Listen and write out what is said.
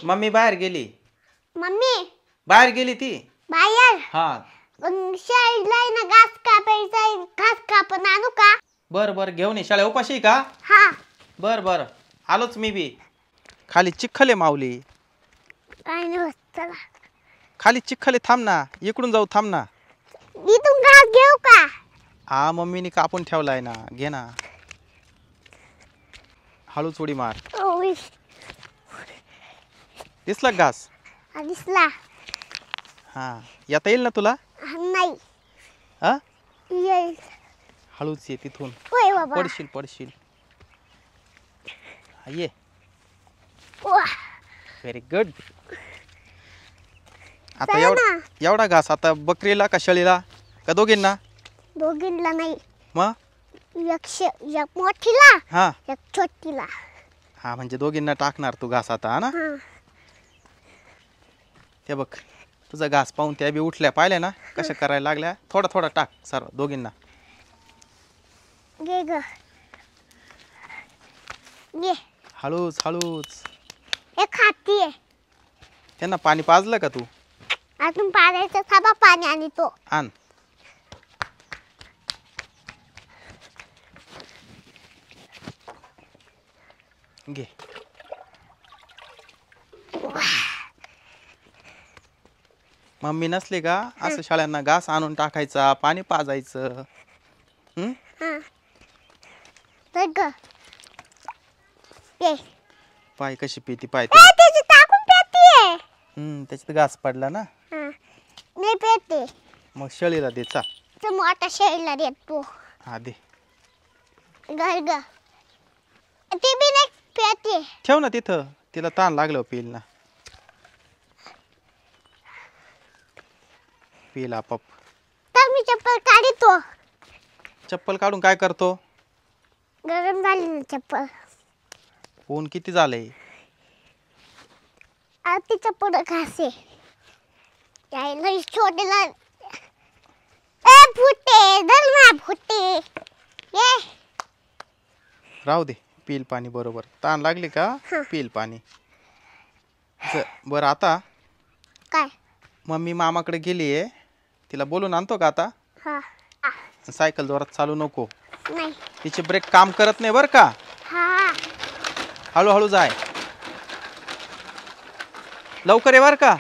Mummy बाहेर गेली. Mummy बाहेर गेली ती. बाहेर हा शाळेला ना घास कापायचा घास कापून आणू का? बर बर घेऊन ये. शाळा उपाशी का? हा बर बर आलोच मी बी. खाली चिखल आहे माऊली. काय नाही होत चला. खाली चिखल आहे, थांब ना. इकडून जाऊ, थांब ना. इथून घास घेऊ का? हा मम्मीने कापून ठेवलाय ना, घे ना. हळूच उडी मार. ओय दिसला का घास? दिसला. हा येता येईल ना तुला? नाही हा येईल. हळूच ये तिथून. होय बाबा. पडशील पडशील. हा, ये. वा, व्हेरी गुड. आता चला ना. एवढा घास आता बकरीला का शेळीला का दोघींना? दोघींना नाही. मग एक मोठीला हा एक छोटीला. हा म्हणजे दोघींना टाकणार तू घास आता, हा ना? हा ते बघ तुझा घास पाहून त्या बी उठल्या, पाहिल्या ना कशा करायला लागल्या. थोडा थोडा टाक सर्व दोघींना. घे ग घे. हळूच हळूच. एक हाती आहे. त्यांना पाणी पाजलं का तू? अजून पाण्याचं थांबा, पाणी आणि तो आण. घे. मम्मी नसली का असं शाळ्यांना घास आणून टाकायचा, पाणी पाजायचं. हा तर ग ये. पाय कशी पिती, पाय त्याची टाकून पेतीये. त्याच्यात घास पडला ना. हा नाही पेते. मग शेळीला दे चा. तो मोठा शेळीला देतो. हा दे. घर ग ते बी नाही पेते. ठेव ना तिथं, तिला ताण लागलं पिल ना. पिल आपाप. तर मी चप्पल काढतो. चप्पल काढून काय करतो? गरम झाली ना चप्पल. ऊन किती झालंय? आती चप्पल घासे यायला छोटेला. ए फुटे धर ना फुटे. ये राहू दे, पिल पाणी बरोबर. ताण लागली का पिल पाणी. बरं आता काय? मम्मी मामाकडे गेली आहे, तिला बोलून आणतो का आता? हा सायकल जोरात चालू नको. नाही. तिचे ब्रेक काम करत नाही बरं का. हा हळूहळू जाय, लवकर ये बरं का.